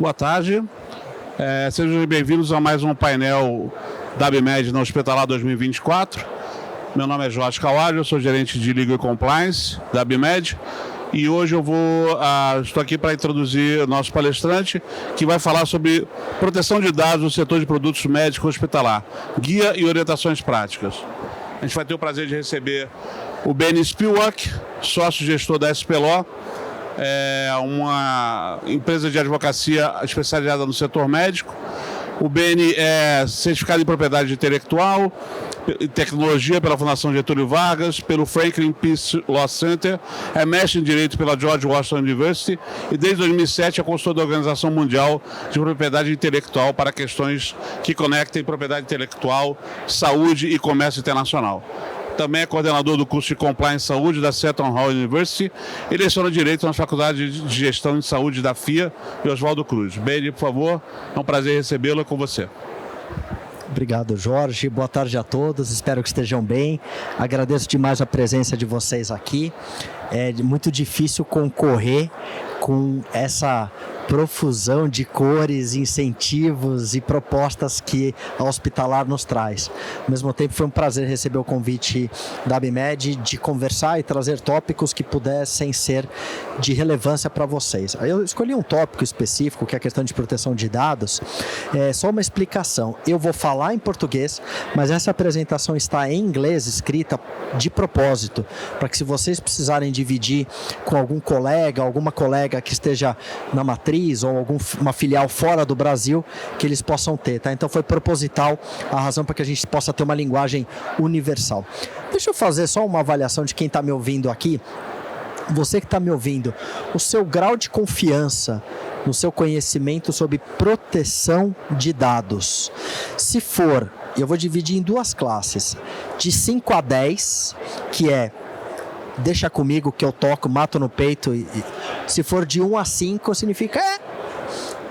Boa tarde, sejam bem-vindos a mais um painel da ABMed na Hospitalar 2024. Meu nome é Jorge Kawaj, eu sou gerente de Legal e Compliance da ABMed e hoje eu estou aqui para introduzir o nosso palestrante que vai falar sobre proteção de dados no setor de produtos médicos hospitalar, guia e orientações práticas. A gente vai ter o prazer de receber o Benny Spielwalk, sócio-gestor da SPLO, uma empresa de advocacia especializada no setor médico. O Benny é certificado em propriedade intelectual e tecnologia pela Fundação Getúlio Vargas, pelo Franklin Peace Law Center, é mestre em Direito pela George Washington University e desde 2007 é consultor da Organização Mundial de Propriedade Intelectual para questões que conectem propriedade intelectual, saúde e comércio internacional. Também é coordenador do curso de Compliance Saúde da Seton Hall University e leciona Direito na Faculdade de Gestão de Saúde da FIA e Oswaldo Cruz. Benny, por favor, é um prazer recebê-lo com você. Obrigado, Jorge. Boa tarde a todos. Espero que estejam bem. Agradeço demais a presença de vocês aqui. É muito difícil concorrer com essa profusão de cores, incentivos e propostas que a Hospitalar nos traz. Ao mesmo tempo, foi um prazer receber o convite da ABMed de conversar e trazer tópicos que pudessem ser de relevância para vocês. Eu escolhi um tópico específico, que é a questão de proteção de dados. Só uma explicação. Eu vou falar em português, mas essa apresentação está em inglês, escrita de propósito, para que se vocês precisarem dividir com algum colega, alguma colega que esteja na matriz ou alguma filial fora do Brasil, que eles possam ter, tá? Então foi proposital a razão para que a gente possa ter uma linguagem universal. Deixa eu fazer só uma avaliação de quem está me ouvindo aqui. Você que está me ouvindo, o seu grau de confiança no seu conhecimento sobre proteção de dados. Se for, eu vou dividir em duas classes, de 5 a 10, que é deixa comigo que eu toco, mato no peito. E se for de 1 a 5, significa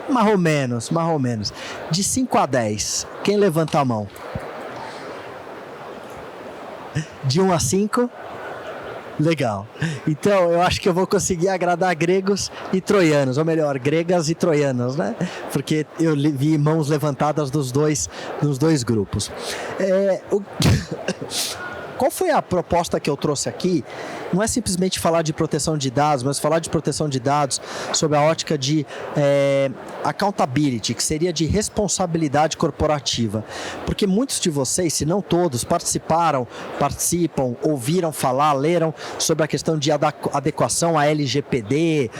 mais ou menos. De 5 a 10, quem levanta a mão? De 1 a 5? Legal. Então, eu acho que eu vou conseguir agradar gregos e troianos, ou melhor, gregas e troianos, né? Porque eu vi mãos levantadas dos dois grupos. Qual foi a proposta que eu trouxe aqui? Não é simplesmente falar de proteção de dados, mas falar de proteção de dados sob a ótica de accountability, que seria de responsabilidade corporativa. Porque muitos de vocês, se não todos, participam, ouviram falar, leram sobre a questão de adequação à LGPD,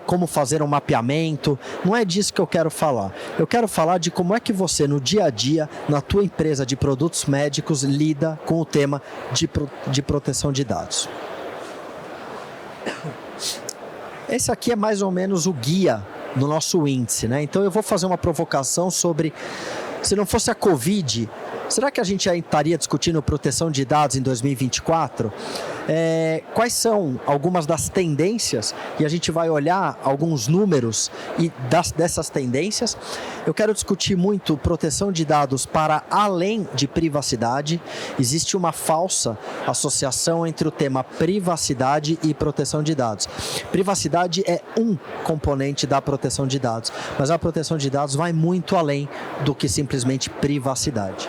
como fazer um mapeamento. Não é disso que eu quero falar. Eu quero falar de como é que você, no dia a dia, na tua empresa de produtos médicos, lida com o tema de proteção de dados. Esse aqui é mais ou menos o guia do nosso índice, né? Então eu vou fazer uma provocação sobre, se não fosse a Covid, será que a gente já estaria discutindo proteção de dados em 2024? Quais são algumas das tendências? E a gente vai olhar alguns números dessas tendências. Eu quero discutir muito proteção de dados para além de privacidade. Existe uma falsa associação entre o tema privacidade e proteção de dados. Privacidade é um componente da proteção de dados, mas a proteção de dados vai muito além do que simplesmente privacidade.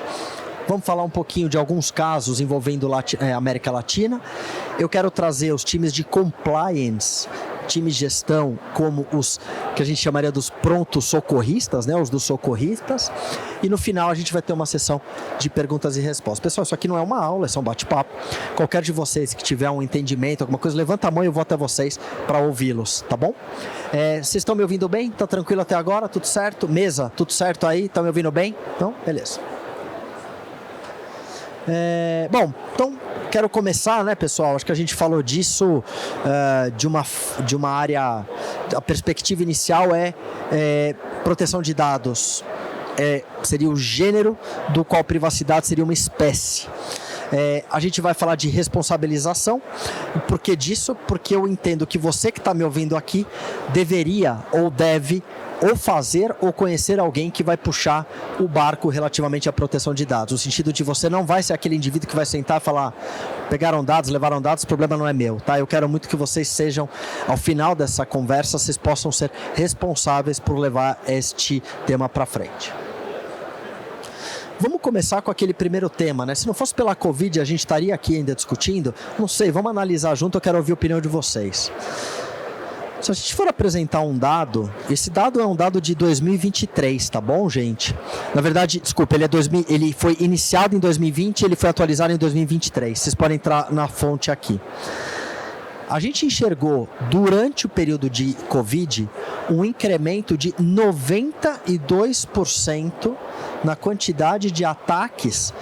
Vamos falar um pouquinho de alguns casos envolvendo América Latina. Eu quero trazer os times de compliance, times de gestão, como os que a gente chamaria dos prontos socorristas, né? Os dos socorristas. E no final a gente vai ter uma sessão de perguntas e respostas. Pessoal, isso aqui não é uma aula, é só um bate-papo. Qualquer de vocês que tiver um entendimento, alguma coisa, levanta a mão e eu vou até vocês para ouvi-los, tá bom? Vocês estão me ouvindo bem? Tá tranquilo até agora? Tudo certo? Mesa, tudo certo aí? Estão me ouvindo bem? Então, beleza. Bom, então quero começar, né, pessoal? Acho que a gente falou disso de uma área. A perspectiva inicial é proteção de dados. Seria o gênero do qual privacidade seria uma espécie. A gente vai falar de responsabilização. Por que disso? Porque eu entendo que você que está me ouvindo aqui deveria ou deve ou fazer ou conhecer alguém que vai puxar o barco relativamente à proteção de dados. No sentido de você não vai ser aquele indivíduo que vai sentar e falar: pegaram dados, levaram dados, o problema não é meu, tá? Eu quero muito que vocês sejam, ao final dessa conversa, vocês possam ser responsáveis por levar este tema para frente. Vamos começar com aquele primeiro tema, né? Se não fosse pela Covid, a gente estaria aqui ainda discutindo? Não sei, vamos analisar junto, eu quero ouvir a opinião de vocês. Se a gente for apresentar um dado, esse dado é um dado de 2023, tá bom, gente? Na verdade, desculpa, ele foi iniciado em 2020 e ele foi atualizado em 2023. Vocês podem entrar na fonte aqui. A gente enxergou, durante o período de Covid, um incremento de 92% na quantidade de ataques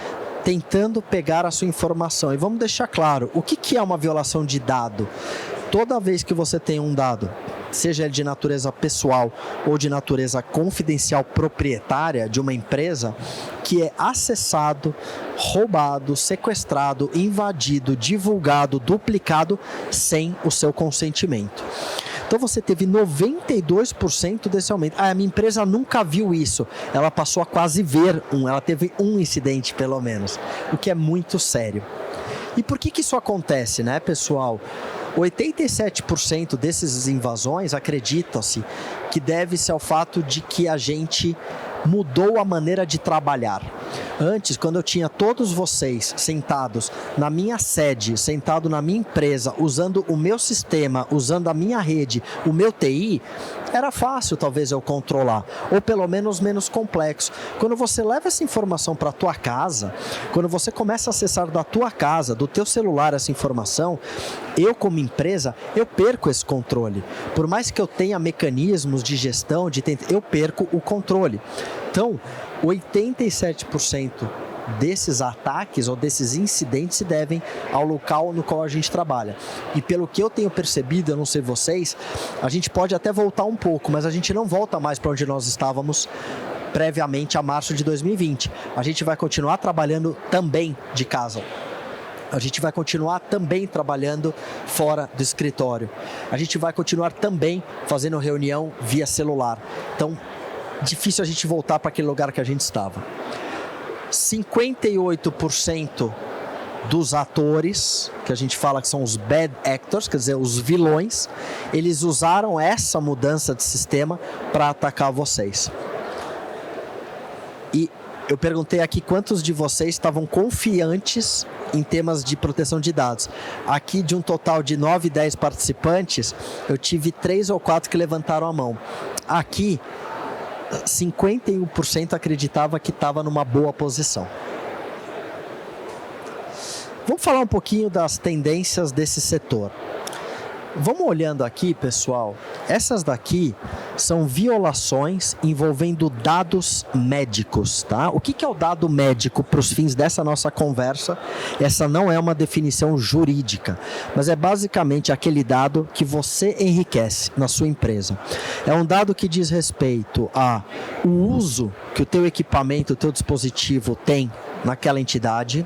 tentando pegar a sua informação. E vamos deixar claro, o que é uma violação de dado? Toda vez que você tem um dado, seja ele de natureza pessoal ou de natureza confidencial proprietária de uma empresa, que é acessado, roubado, sequestrado, invadido, divulgado, duplicado sem o seu consentimento. Então você teve 92% desse aumento. A minha empresa nunca viu isso. Ela passou a quase ver ela teve um incidente pelo menos, o que é muito sério. E por que isso acontece, né, pessoal? 87% desses invasões, acredita-se, que deve-se ao fato de que a gente mudou a maneira de trabalhar. Antes, quando eu tinha todos vocês sentados na minha sede, sentado na minha empresa, usando o meu sistema, usando a minha rede, o meu TI, era fácil talvez eu controlar, ou pelo menos menos complexo. Quando você leva essa informação para a tua casa, quando você começa a acessar da tua casa, do teu celular essa informação, eu como empresa, eu perco esse controle. Por mais que eu tenha mecanismos de gestão, eu perco o controle. Então, 87% desses ataques ou desses incidentes se devem ao local no qual a gente trabalha. E pelo que eu tenho percebido, eu não sei vocês, a gente pode até voltar um pouco, mas a gente não volta mais para onde nós estávamos previamente a março de 2020. A gente vai continuar trabalhando também de casa. A gente vai continuar também trabalhando fora do escritório. A gente vai continuar também fazendo reunião via celular. Então, difícil a gente voltar para aquele lugar que a gente estava. 58% dos atores, que a gente fala que são os bad actors, quer dizer, os vilões, eles usaram essa mudança de sistema para atacar vocês. E eu perguntei aqui quantos de vocês estavam confiantes em temas de proteção de dados. Aqui, de um total de 9, 10 participantes, eu tive 3 ou 4 que levantaram a mão. Aqui, 51% acreditava que estava numa boa posição. Vamos falar um pouquinho das tendências desse setor. Vamos olhando aqui, pessoal. Essas daqui são violações envolvendo dados médicos, tá? O que é o dado médico para os fins dessa nossa conversa? Essa não é uma definição jurídica, mas é basicamente aquele dado que você enriquece na sua empresa. É um dado que diz respeito ao uso que o teu equipamento, o teu dispositivo tem naquela entidade,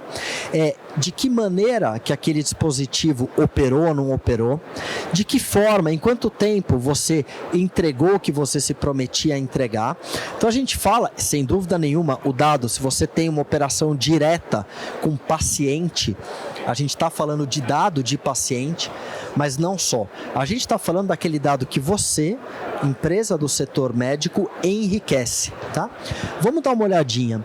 de que maneira que aquele dispositivo operou ou não operou, de que forma, em quanto tempo você entregou o que você se prometia a entregar. Então a gente fala, sem dúvida nenhuma, o dado, se você tem uma operação direta com paciente, a gente está falando de dado de paciente, mas não só. A gente está falando daquele dado que você, empresa do setor médico, enriquece, tá? Vamos dar uma olhadinha.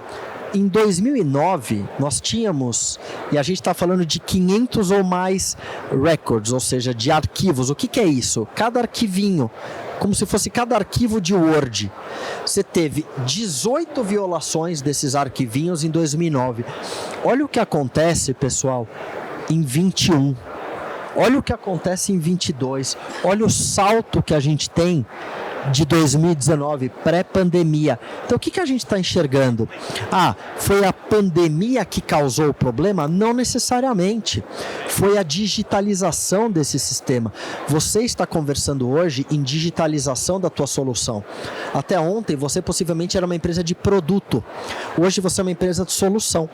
Em 2009, nós tínhamos, e a gente está falando de 500 ou mais records, ou seja, de arquivos. O que é isso? Cada arquivinho, como se fosse cada arquivo de Word. Você teve 18 violações desses arquivinhos em 2009. Olha o que acontece, pessoal, em 21. Olha o que acontece em 22. Olha o salto que a gente tem de 2019, pré-pandemia. Então, o que a gente está enxergando? Foi a pandemia que causou o problema? Não necessariamente. foi a digitalização desse sistema. Você está conversando hoje em digitalização da tua solução. Até ontem você possivelmente era uma empresa de produto. Hoje você é uma empresa de solução.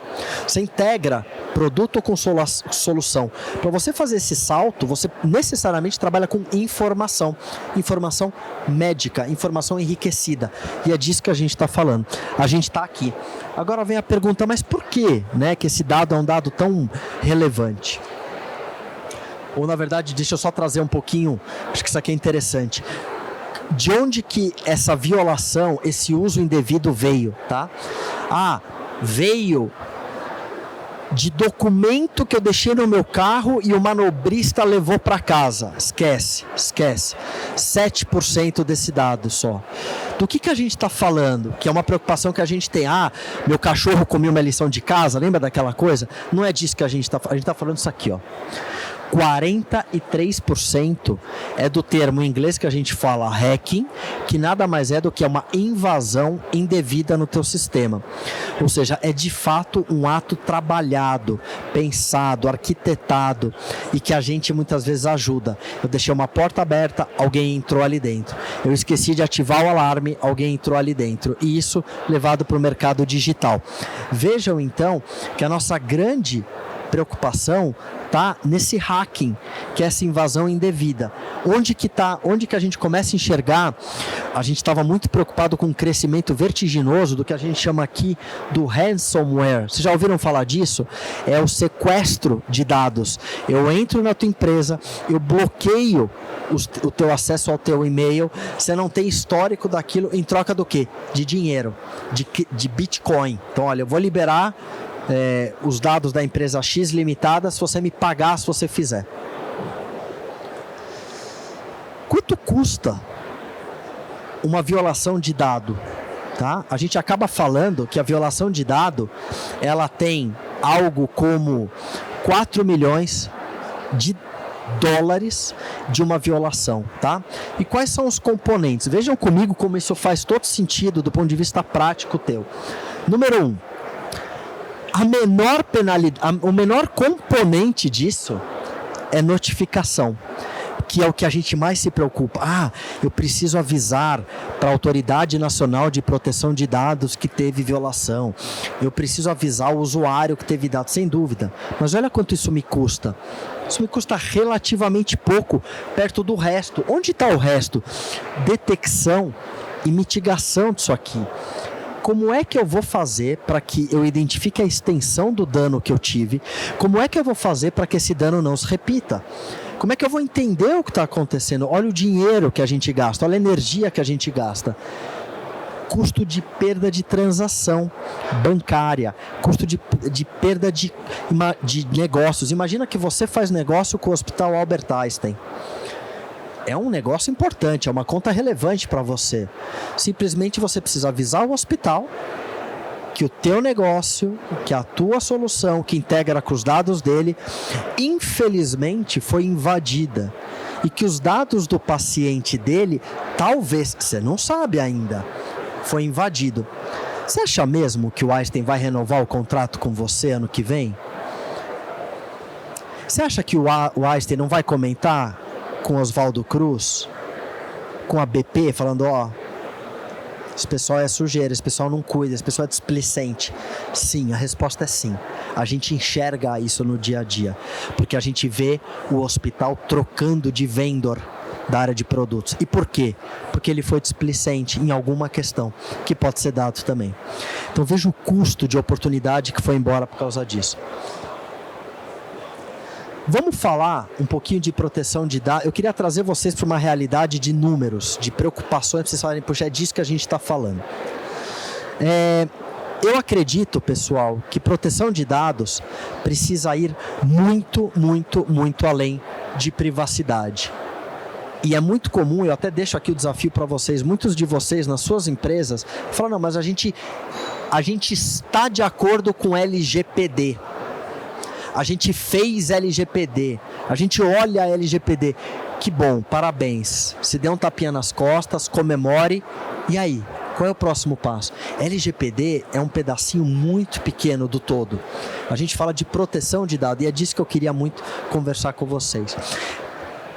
Você integra produto com solução. Para você fazer esse salto, você necessariamente trabalha com informação. Informação médica, informação enriquecida. E é disso que a gente está falando. A gente está aqui. Agora vem a pergunta, mas por que, né, que esse dado é um dado tão relevante? Ou, na verdade, deixa eu só trazer um pouquinho, acho que isso aqui é interessante. De onde que essa violação, esse uso indevido veio, tá? Veio de documento que eu deixei no meu carro e o manobrista levou para casa. Esquece. 7% desse dado só. Do que a gente está falando? Que é uma preocupação que a gente tem. Meu cachorro comeu uma lição de casa, lembra daquela coisa? Não é disso que a gente está falando. A gente está falando isso aqui, ó. 43% é do termo em inglês que a gente fala hacking, que nada mais é do que uma invasão indevida no teu sistema. Ou seja, é de fato um ato trabalhado, pensado, arquitetado e que a gente muitas vezes ajuda. Eu deixei uma porta aberta, alguém entrou ali dentro. Eu esqueci de ativar o alarme, alguém entrou ali dentro. E isso levado para o mercado digital. Vejam então que a nossa grande preocupação tá nesse hacking, que é essa invasão indevida. Onde que a gente começa a enxergar? A gente estava muito preocupado com o crescimento vertiginoso do que a gente chama aqui do ransomware. Vocês já ouviram falar disso? É o sequestro de dados. Eu entro na tua empresa, eu bloqueio o teu acesso ao teu e-mail, você não tem histórico daquilo, em troca do quê? De dinheiro, de Bitcoin. Então, olha, eu vou liberar os dados da empresa X limitada se você me pagar, se você fizer. Quanto custa uma violação de dado? Tá? A gente acaba falando que a violação de dado ela tem algo como 4 milhões de dólares de uma violação, tá? E quais são os componentes? Vejam comigo como isso faz todo sentido do ponto de vista prático teu. Número 1, o menor componente disso é notificação, que é o que a gente mais se preocupa. Eu preciso avisar para a Autoridade Nacional de Proteção de Dados que teve violação. Eu preciso avisar o usuário que teve dados, sem dúvida. Mas olha quanto isso me custa. Isso me custa relativamente pouco, perto do resto. Onde está o resto? Detecção e mitigação disso aqui. Como é que eu vou fazer para que eu identifique a extensão do dano que eu tive? Como é que eu vou fazer para que esse dano não se repita? Como é que eu vou entender o que está acontecendo? Olha o dinheiro que a gente gasta, olha a energia que a gente gasta. Custo de perda de transação bancária, custo de perda de negócios. Imagina que você faz negócio com o Hospital Albert Einstein. É um negócio importante, é uma conta relevante para você. Simplesmente você precisa avisar o hospital que o teu negócio, que a tua solução, que integra com os dados dele, infelizmente foi invadida. E que os dados do paciente dele, talvez, você não sabe ainda, foi invadido. Você acha mesmo que o Einstein vai renovar o contrato com você ano que vem? Você acha que o Einstein não vai comentar com Oswaldo Cruz, com a BP, falando, esse pessoal é sujeira, esse pessoal não cuida, esse pessoal é displicente? Sim, a resposta é sim. A gente enxerga isso no dia a dia, porque a gente vê o hospital trocando de vendor da área de produtos. E por quê? Porque ele foi displicente em alguma questão, que pode ser dado também. Então veja o custo de oportunidade que foi embora por causa disso. Vamos falar um pouquinho de proteção de dados. Eu queria trazer vocês para uma realidade de números, de preocupações, para vocês falarem, puxa, é disso que a gente está falando. Eu acredito, pessoal, que proteção de dados precisa ir muito, muito, muito além de privacidade. E é muito comum, eu até deixo aqui o desafio para vocês, muitos de vocês nas suas empresas falam, não, mas a gente está de acordo com LGPD. A gente fez LGPD, a gente olha a LGPD. Que bom, parabéns. Se dê um tapinha nas costas, comemore. E aí? Qual é o próximo passo? LGPD é um pedacinho muito pequeno do todo. A gente fala de proteção de dados e é disso que eu queria muito conversar com vocês.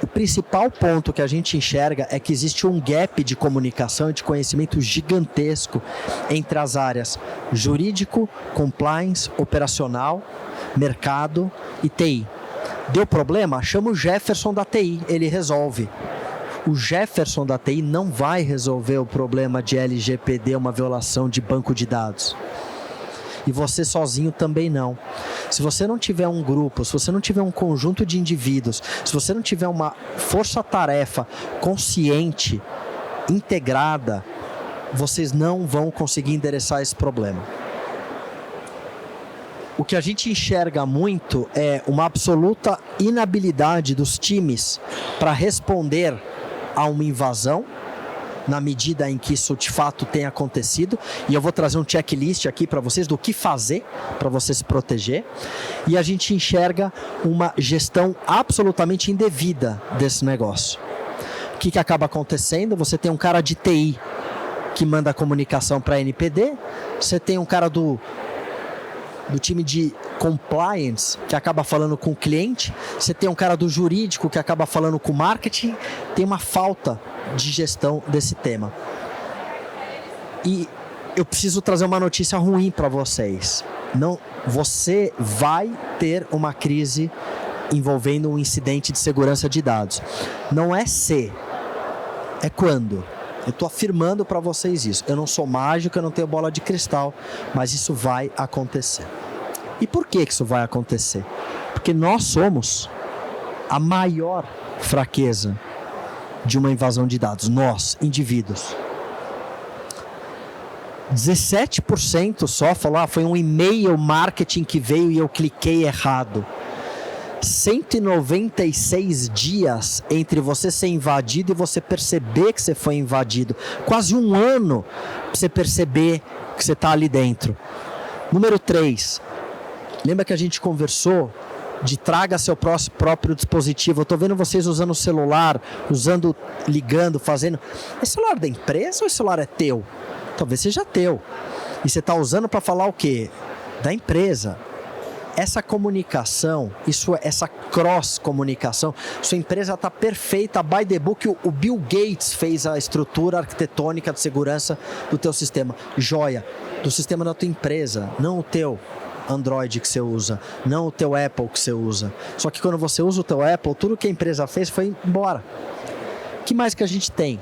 O principal ponto que a gente enxerga é que existe um gap de comunicação e de conhecimento gigantesco entre as áreas jurídico, compliance, operacional, mercado e TI. Deu problema? Chama o Jefferson da TI, ele resolve. O Jefferson da TI não vai resolver o problema de LGPD, uma violação de banco de dados. E você sozinho também não. Se você não tiver um grupo, se você não tiver um conjunto de indivíduos, se você não tiver uma força-tarefa consciente, integrada, vocês não vão conseguir endereçar esse problema. O que a gente enxerga muito é uma absoluta inabilidade dos times para responder a uma invasão, na medida em que isso de fato tem acontecido, e eu vou trazer um checklist aqui para vocês do que fazer para você se proteger, e a gente enxerga uma gestão absolutamente indevida desse negócio. O que acaba acontecendo? Você tem um cara de TI que manda a comunicação para a NPD, você tem um cara do time de compliance que acaba falando com o cliente, você tem um cara do jurídico que acaba falando com o marketing, tem uma falta de gestão desse tema. E eu preciso trazer uma notícia ruim para vocês. Não, você vai ter uma crise envolvendo um incidente de segurança de dados. Não é se, é quando. Eu estou afirmando para vocês isso. Eu não sou mágico, eu não tenho bola de cristal, mas isso vai acontecer. E por que isso vai acontecer? Porque nós somos a maior fraqueza de uma invasão de dados. Nós, indivíduos. 17% só falou, foi um e-mail marketing que veio e eu cliquei errado. 196 dias entre você ser invadido e você perceber que você foi invadido. Quase um ano para você perceber que você está ali dentro. Número 3. Lembra que a gente conversou de traga seu próprio dispositivo? Eu estou vendo vocês usando o celular, ligando, fazendo. É celular da empresa ou esse celular é teu? Talvez seja teu. E você está usando para falar o quê? Da empresa. Essa comunicação, essa cross-comunicação, sua empresa está perfeita, by the book, o Bill Gates fez a estrutura arquitetônica de segurança do teu sistema. Joia, do sistema da tua empresa, não o teu Android que você usa, não o teu Apple que você usa. Só que quando você usa o teu Apple, tudo que a empresa fez foi embora. O que mais que a gente tem?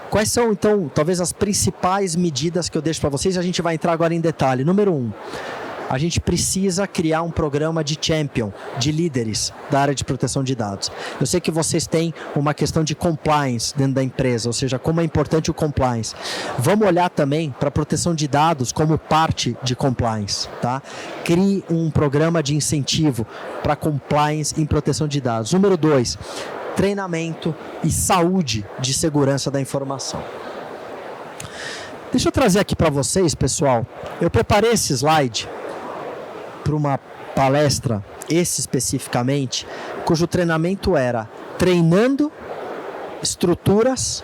Quais são, então, talvez as principais medidas que eu deixo para vocês? A gente vai entrar agora em detalhe. Número 1. A gente precisa criar um programa de champion, de líderes da área de proteção de dados. Eu sei que vocês têm uma questão de compliance dentro da empresa, ou seja, como é importante o compliance. Vamos olhar também para a proteção de dados como parte de compliance, tá? Crie um programa de incentivo para compliance em proteção de dados. Número 2, treinamento e saúde de segurança da informação. Deixa eu trazer aqui para vocês, pessoal. Eu preparei esse slide para uma palestra, esse especificamente, cujo treinamento era treinando estruturas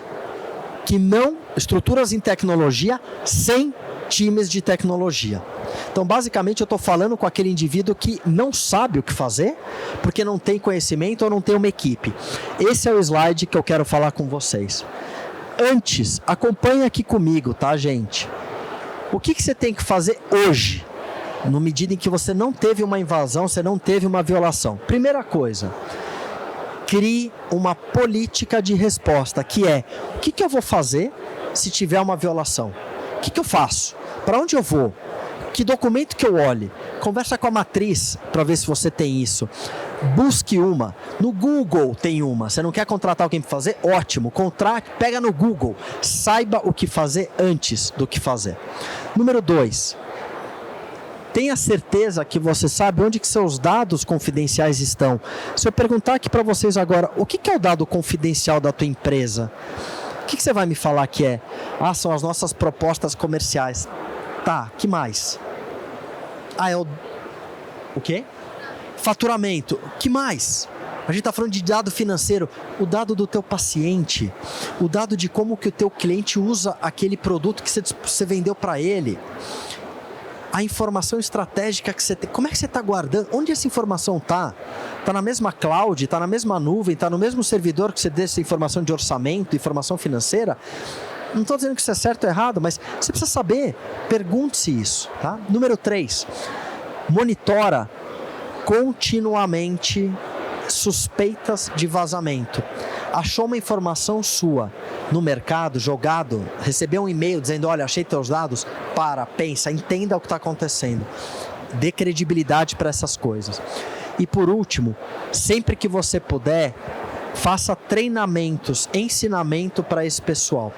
em tecnologia sem times de tecnologia. Então, basicamente, eu estou falando com aquele indivíduo que não sabe o que fazer, porque não tem conhecimento ou não tem uma equipe. Esse é o slide que eu quero falar com vocês. Antes, acompanhe aqui comigo, tá, gente? O que você tem que fazer hoje? Na medida em que você não teve uma invasão, você não teve uma violação. Primeira coisa, crie uma política de resposta, que é, o que eu vou fazer se tiver uma violação? O que eu faço? Para onde eu vou? Que documento que eu olhe? Conversa com a matriz para ver se você tem isso. Busque uma. No Google tem uma. Você não quer contratar alguém para fazer? Ótimo. Contrate, pega no Google. Saiba o que fazer antes do que fazer. Número 2. Tenha certeza que você sabe onde que seus dados confidenciais estão. Se eu perguntar aqui para vocês agora, o que é o dado confidencial da tua empresa? O que você vai me falar que é? São as nossas propostas comerciais. Tá, que mais? É o quê? Faturamento. Que mais? A gente está falando de dado financeiro, o dado do teu paciente, o dado de como que o teu cliente usa aquele produto que você vendeu para ele. A informação estratégica que você tem, como é que você está guardando? Onde essa informação está? Está na mesma cloud, está na mesma nuvem, está no mesmo servidor que você dê essa informação de orçamento, informação financeira? Não estou dizendo que isso é certo ou errado, mas você precisa saber, pergunte-se isso. Tá? Número 3, monitora continuamente suspeitas de vazamento. Achou uma informação sua no mercado, jogado, recebeu um e-mail dizendo, olha, achei teus dados, pensa, entenda o que está acontecendo. Dê credibilidade para essas coisas. E por último, sempre que você puder, faça treinamentos, ensinamento para esse pessoal.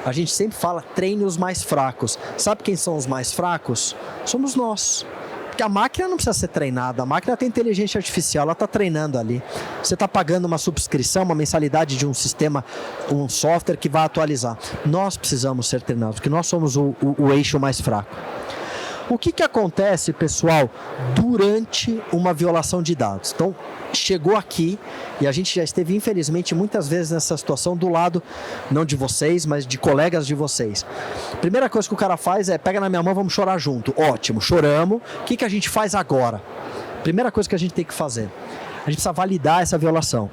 A gente sempre fala, treine os mais fracos. Sabe quem são os mais fracos? Somos nós. Porque a máquina não precisa ser treinada, a máquina tem inteligência artificial, ela está treinando ali. Você está pagando uma subscrição, uma mensalidade de um sistema, um software que vai atualizar. Nós precisamos ser treinados, porque nós somos o eixo mais fraco. O que acontece, pessoal, durante uma violação de dados? Então, chegou aqui e a gente já esteve, infelizmente, muitas vezes nessa situação do lado, não de vocês, mas de colegas de vocês. Primeira coisa que o cara faz é, pega na minha mão, vamos chorar junto. Ótimo, choramos. O que a gente faz agora? Primeira coisa que a gente tem que fazer. A gente precisa validar essa violação.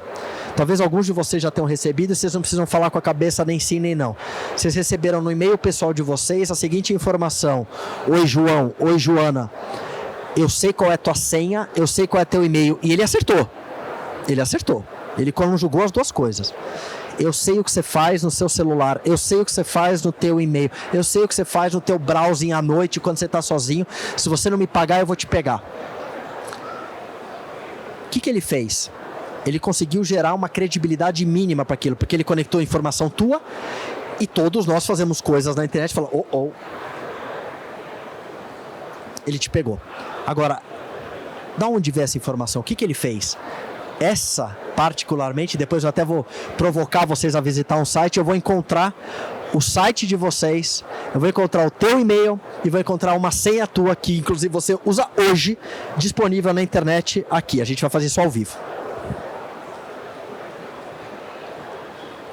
Talvez alguns de vocês já tenham recebido, vocês não precisam falar com a cabeça nem sim nem não. Vocês receberam no e-mail pessoal de vocês a seguinte informação. Oi, João. Oi, Joana. Eu sei qual é a tua senha, eu sei qual é teu e-mail. E ele acertou. Ele acertou. Ele conjugou as duas coisas. Eu sei o que você faz no seu celular, eu sei o que você faz no teu e-mail, eu sei o que você faz no teu browsing à noite quando você está sozinho. Se você não me pagar, eu vou te pegar. O que ele fez? Ele conseguiu gerar uma credibilidade mínima para aquilo, porque ele conectou informação tua e todos nós fazemos coisas na internet e falamos, ele te pegou. Agora, da onde veio essa informação? O que ele fez? Essa, particularmente, depois eu até vou provocar vocês a visitar um site, eu vou encontrar o site de vocês, eu vou encontrar o teu e-mail e vou encontrar uma senha tua que, inclusive, você usa hoje, disponível na internet aqui. A gente vai fazer isso ao vivo.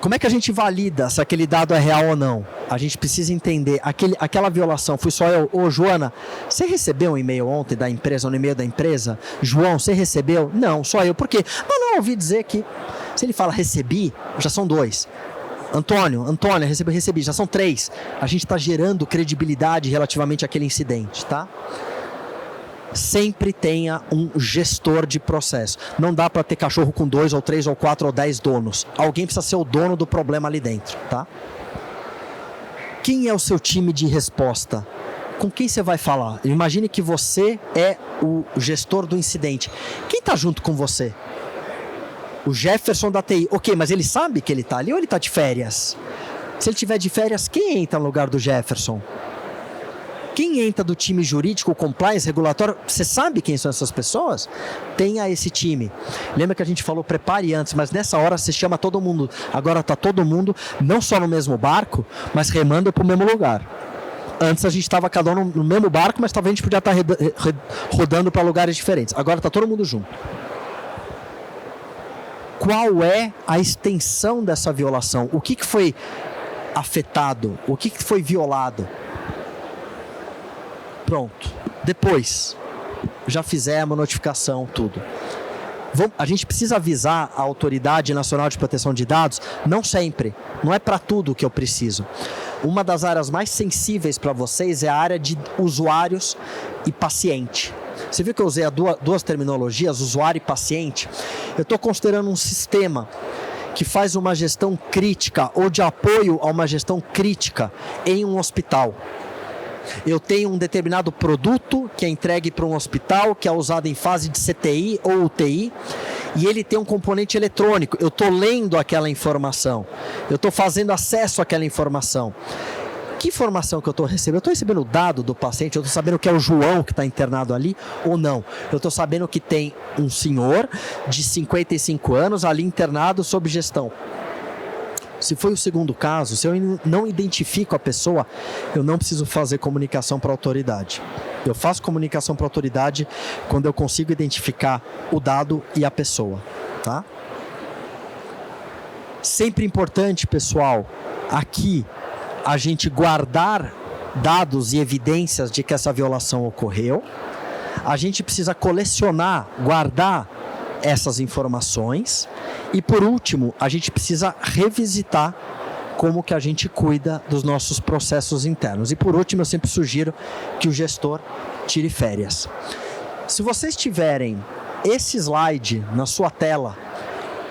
Como é que a gente valida se aquele dado é real ou não? A gente precisa entender, aquela violação, fui só eu. Ô, Joana, você recebeu um e-mail ontem da empresa, no e-mail da empresa? João, você recebeu? Não, só eu. Por quê? Não, ouvi dizer que, se ele fala recebi, já são 2. Antônia, recebi, já são 3. A gente está gerando credibilidade relativamente àquele incidente, tá? Sempre tenha um gestor de processo. Não dá para ter cachorro com 2 ou 3 ou 4 ou 10 donos. Alguém precisa ser o dono do problema ali dentro, tá? Quem é o seu time de resposta? Com quem você vai falar? Imagine que você é o gestor do incidente. Quem está junto com você? O Jefferson da TI. Ok, mas ele sabe que ele está ali ou ele está de férias? Se ele estiver de férias, quem entra no lugar do Jefferson? Quem entra do time jurídico, compliance, regulatório, você sabe quem são essas pessoas? Tenha esse time. Lembra que a gente falou, prepare antes, mas nessa hora você chama todo mundo. Agora está todo mundo, não só no mesmo barco, mas remando para o mesmo lugar. Antes a gente estava cada um no mesmo barco, mas talvez a gente podia estar rodando para lugares diferentes. Agora está todo mundo junto. Qual é a extensão dessa violação? O que foi afetado? O que foi violado? Pronto. Depois, já fizemos notificação, tudo. A gente precisa avisar a Autoridade Nacional de Proteção de Dados, não sempre, não é para tudo que eu preciso. Uma das áreas mais sensíveis para vocês é a área de usuários e paciente. Você viu que eu usei duas terminologias, usuário e paciente? Eu estou considerando um sistema que faz uma gestão crítica ou de apoio a uma gestão crítica em um hospital. Eu tenho um determinado produto que é entregue para um hospital, que é usado em fase de CTI ou UTI, e ele tem um componente eletrônico. Eu estou lendo aquela informação, eu estou fazendo acesso àquela informação. Que informação que eu estou recebendo? Eu estou recebendo o dado do paciente, eu estou sabendo que é o João que está internado ali ou não? Eu estou sabendo que tem um senhor de 55 anos ali internado sob gestão. Se foi o segundo caso, se eu não identifico a pessoa, eu não preciso fazer comunicação para a autoridade. Eu faço comunicação para a autoridade quando eu consigo identificar o dado e a pessoa. tá? Sempre importante, pessoal, aqui a gente guardar dados e evidências de que essa violação ocorreu. A gente precisa colecionar, guardar essas informações. E por último, a gente precisa revisitar como que a gente cuida dos nossos processos internos. E por último, eu sempre sugiro que o gestor tire férias. Se vocês tiverem esse slide na sua tela,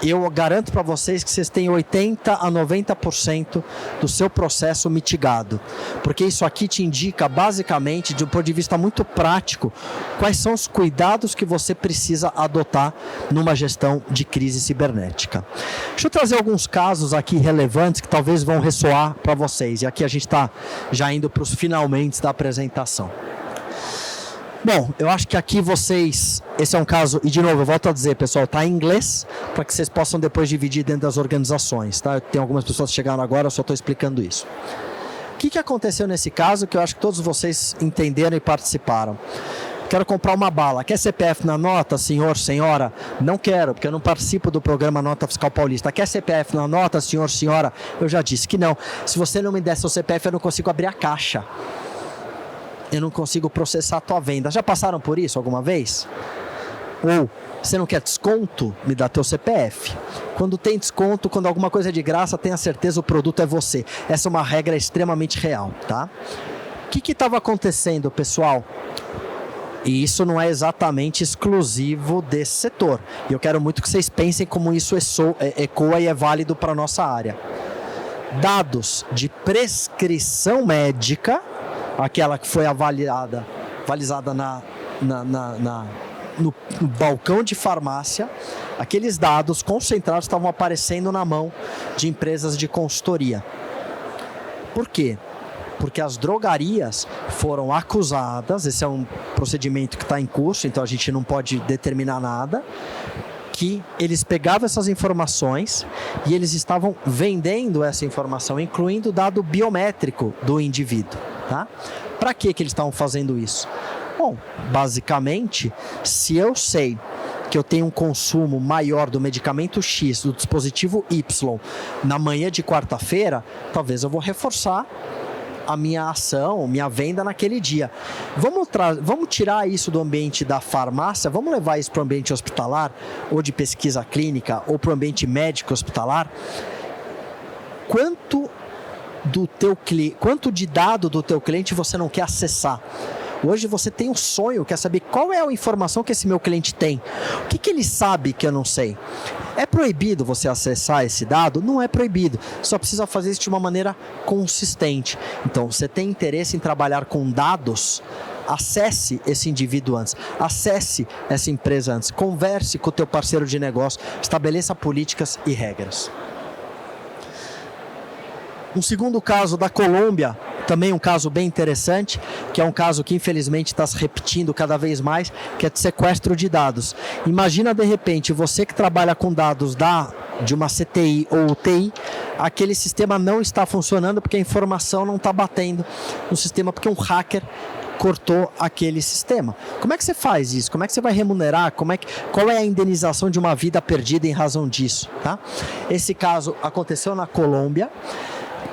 eu garanto para vocês que vocês têm 80% a 90% do seu processo mitigado. Porque isso aqui te indica, basicamente, de um ponto de vista muito prático, quais são os cuidados que você precisa adotar numa gestão de crise cibernética. Deixa eu trazer alguns casos aqui relevantes que talvez vão ressoar para vocês. E aqui a gente está já indo para os finalmente da apresentação. Bom, eu acho que aqui vocês, esse é um caso, e de novo, eu volto a dizer, pessoal, está em inglês, para que vocês possam depois dividir dentro das organizações, tá? Tem algumas pessoas que chegaram agora, eu só estou explicando isso. O que aconteceu nesse caso, que eu acho que todos vocês entenderam e participaram? Quero comprar uma bala. Quer CPF na nota, senhor, senhora? Não quero, porque eu não participo do programa Nota Fiscal Paulista. Quer CPF na nota, senhor, senhora? Eu já disse que não. Se você não me der seu CPF, eu não consigo abrir a caixa. Eu não consigo processar a tua venda. Já passaram por isso alguma vez? Ou, você não quer desconto? Me dá teu CPF. Quando tem desconto, quando alguma coisa é de graça, tenha certeza o produto é você. Essa é uma regra extremamente real, tá? O que estava acontecendo, pessoal? E isso não é exatamente exclusivo desse setor. E eu quero muito que vocês pensem como isso ecoa e é válido para a nossa área. Dados de prescrição médica, aquela que foi avalizada no balcão de farmácia, aqueles dados concentrados estavam aparecendo na mão de empresas de consultoria. Por quê? Porque as drogarias foram acusadas, esse é um procedimento que está em curso, então a gente não pode determinar nada, que eles pegavam essas informações e eles estavam vendendo essa informação, incluindo o dado biométrico do indivíduo. Tá? Para que eles estavam fazendo isso? Bom, basicamente, se eu sei que eu tenho um consumo maior do medicamento X, do dispositivo Y, na manhã de quarta-feira, talvez eu vou reforçar a minha ação, minha venda naquele dia. Vamos tirar isso do ambiente da farmácia, vamos levar isso para o ambiente hospitalar, ou de pesquisa clínica, ou para o ambiente médico hospitalar. Quanto de dado do teu cliente você não quer acessar? Hoje você tem um sonho, quer saber qual é a informação que esse meu cliente tem. O que ele sabe que eu não sei? É proibido você acessar esse dado? Não é proibido. Só precisa fazer isso de uma maneira consistente. Então, você tem interesse em trabalhar com dados? Acesse esse indivíduo antes, acesse essa empresa antes, converse com o teu parceiro de negócio, estabeleça políticas e regras. Um segundo caso da Colômbia, também um caso bem interessante, que é um caso que infelizmente está se repetindo cada vez mais, que é de sequestro de dados. Imagina de repente você que trabalha com dados de uma CTI ou UTI, aquele sistema não está funcionando porque a informação não está batendo no sistema, porque um hacker cortou aquele sistema. Como é que você faz isso? Como é que você vai remunerar? Qual é a indenização de uma vida perdida em razão disso? Tá? Esse caso aconteceu na Colômbia.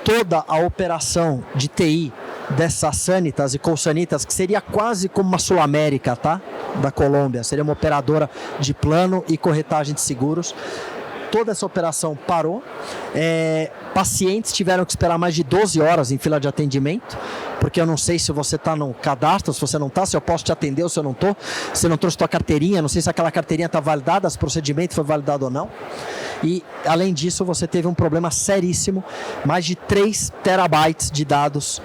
Toda a operação de TI dessa Sanitas e Colsanitas, que seria quase como uma Sul América, tá? Da Colômbia, seria uma operadora de plano e corretagem de seguros. Toda essa operação parou. Pacientes tiveram que esperar mais de 12 horas em fila de atendimento, porque eu não sei se você está no cadastro, se você não está, se eu posso te atender ou se eu não estou. Se não trouxe tua carteirinha, não sei se aquela carteirinha está validada, se o procedimento foi validado ou não. E, além disso, você teve um problema seríssimo. Mais de 3 terabytes de dados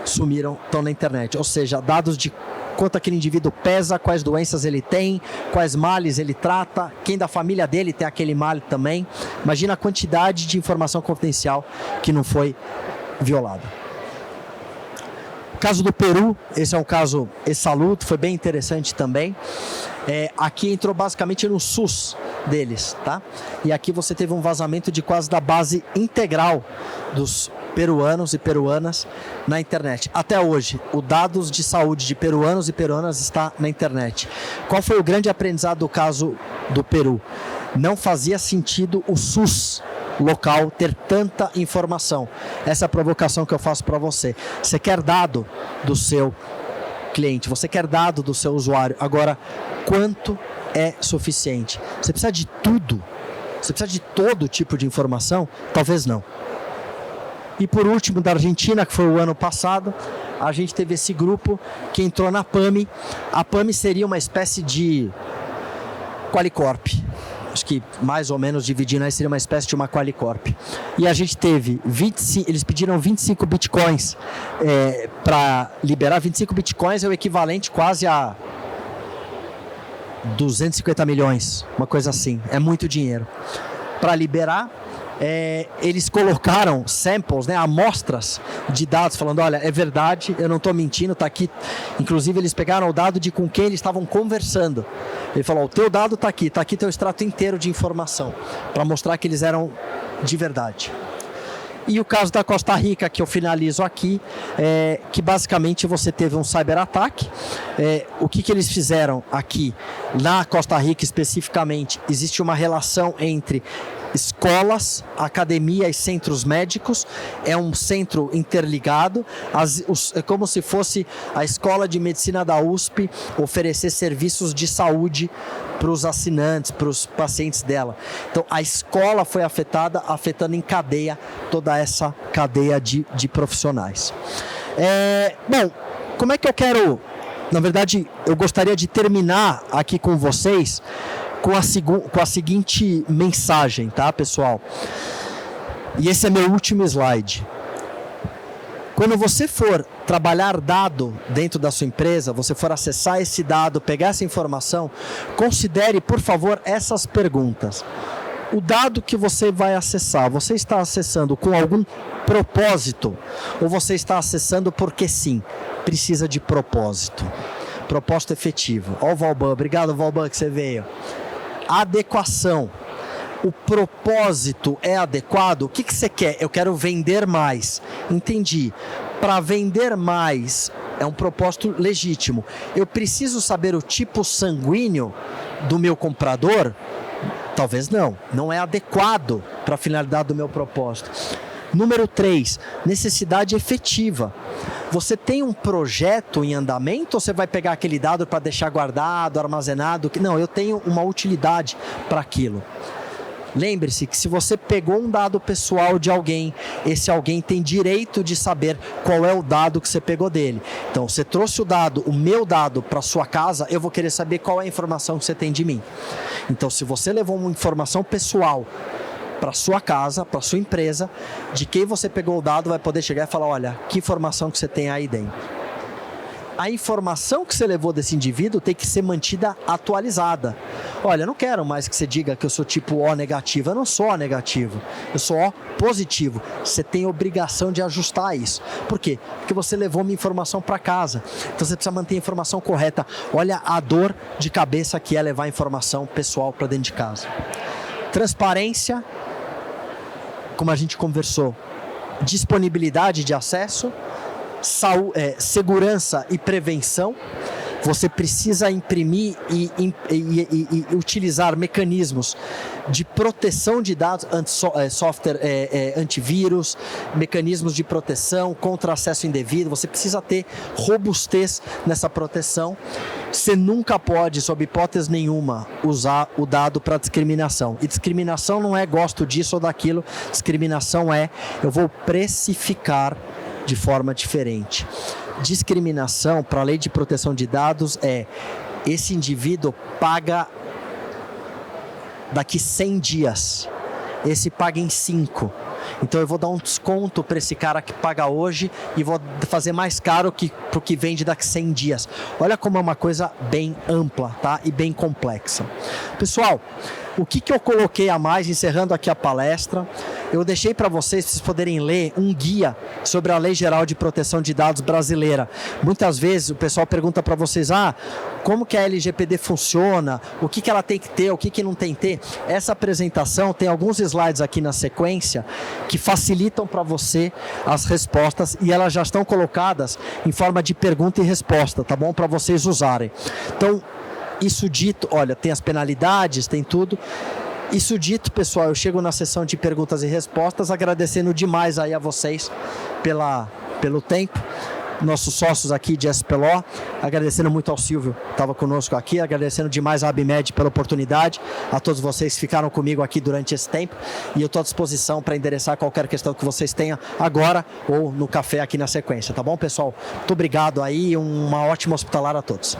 sumiram, estão na internet. Ou seja, dados de quanto aquele indivíduo pesa, quais doenças ele tem, quais males ele trata, quem da família dele tem aquele mal também. Imagina a quantidade de informação confidencial que não foi violada. O caso do Peru, esse é um caso exaluto, foi bem interessante também. Aqui entrou basicamente no SUS deles, tá? E aqui você teve um vazamento de quase da base integral dos peruanos e peruanas na internet. Até hoje, o dados de saúde de peruanos e peruanas está na internet. Qual foi o grande aprendizado do caso do Peru? Não fazia sentido o SUS local ter tanta informação. Essa é a provocação que eu faço para você. Você quer dado do seu cliente, você quer dado do seu usuário. Agora, quanto é suficiente? Você precisa de tudo? Você precisa de todo tipo de informação? Talvez não. E por último, da Argentina, que foi o ano passado, a gente teve esse grupo que entrou na PAMI. A PAMI seria uma espécie de Qualicorp. Acho que mais ou menos dividindo aí seria uma espécie de uma Qualicorp. E a gente teve 25, eles pediram 25 bitcoins para liberar. 25 bitcoins é o equivalente quase a 250 milhões, uma coisa assim. É muito dinheiro. Para liberar, eles colocaram samples, né, amostras de dados, falando, olha, é verdade, eu não estou mentindo, está aqui. Inclusive, eles pegaram o dado de com quem eles estavam conversando. Ele falou, o teu dado está aqui teu extrato inteiro de informação, para mostrar que eles eram de verdade. E o caso da Costa Rica, que eu finalizo aqui, que basicamente você teve um cyberataque. O que eles fizeram aqui, na Costa Rica especificamente, existe uma relação entre escolas, academia e centros médicos. É um centro interligado, é como se fosse a escola de medicina da USP oferecer serviços de saúde para os assinantes, para os pacientes dela. Então a escola foi afetada, afetando em cadeia toda essa cadeia de profissionais. Bom, como é que eu quero... Na verdade, eu gostaria de terminar aqui com vocês com a seguinte mensagem, tá, pessoal? E esse é meu último slide. Quando você for trabalhar dado dentro da sua empresa, você for acessar esse dado, pegar essa informação, considere, por favor, essas perguntas. O dado que você vai acessar, você está acessando com algum propósito? Ou você está acessando porque sim, precisa de propósito? Propósito efetivo. Ó o Valban, obrigado Valban que você veio. Adequação. O propósito é adequado? O que você quer? Eu quero vender mais. Entendi. Para vender mais é um propósito legítimo. Eu preciso saber o tipo sanguíneo do meu comprador? Talvez não. Não é adequado para a finalidade do meu propósito. Número 3, necessidade efetiva. Você tem um projeto em andamento ou você vai pegar aquele dado para deixar guardado, armazenado? Não, eu tenho uma utilidade para aquilo. Lembre-se que se você pegou um dado pessoal de alguém, esse alguém tem direito de saber qual é o dado que você pegou dele. Então, você trouxe o meu dado para sua casa, eu vou querer saber qual é a informação que você tem de mim. Então, se você levou uma informação pessoal para sua casa, para sua empresa, de quem você pegou o dado, vai poder chegar e falar, olha, que informação que você tem aí dentro. A informação que você levou desse indivíduo tem que ser mantida atualizada. Olha, eu não quero mais que você diga que eu sou tipo O negativo. Eu não sou O negativo, eu sou O positivo. Você tem obrigação de ajustar isso. Por quê? Porque você levou minha informação para casa. Então você precisa manter a informação correta. Olha a dor de cabeça que é levar a informação pessoal para dentro de casa. Transparência, como a gente conversou, disponibilidade de acesso, segurança e prevenção. Você precisa imprimir e utilizar mecanismos de proteção de dados, software antivírus, mecanismos de proteção contra acesso indevido. Você precisa ter robustez nessa proteção. Você nunca pode, sob hipótese nenhuma, usar o dado para discriminação. E discriminação não é gosto disso ou daquilo. Discriminação é eu vou precificar de forma diferente. Discriminação, para a lei de proteção de dados, esse indivíduo paga daqui 100 dias, esse paga em 5. Então eu vou dar um desconto para esse cara que paga hoje e vou fazer mais caro para o que vende daqui 100 dias. Olha como é uma coisa bem ampla, tá? E bem complexa. Pessoal, O que eu coloquei a mais, encerrando aqui a palestra? Eu deixei para vocês poderem ler um guia sobre a Lei Geral de Proteção de Dados brasileira. Muitas vezes o pessoal pergunta para vocês, como que a LGPD funciona, o que ela tem que ter, o que não tem que ter. Essa apresentação tem alguns slides aqui na sequência que facilitam para você as respostas e elas já estão colocadas em forma de pergunta e resposta, tá bom? Para vocês usarem. Então, isso dito, olha, tem as penalidades, tem tudo. Isso dito, pessoal, eu chego na sessão de perguntas e respostas, agradecendo demais aí a vocês pelo tempo, nossos sócios aqui de SPLO, agradecendo muito ao Silvio, que estava conosco aqui, agradecendo demais a Abimed pela oportunidade, a todos vocês que ficaram comigo aqui durante esse tempo, e eu estou à disposição para endereçar qualquer questão que vocês tenham agora ou no café aqui na sequência, tá bom, pessoal? Muito obrigado aí e uma ótima hospitalar a todos.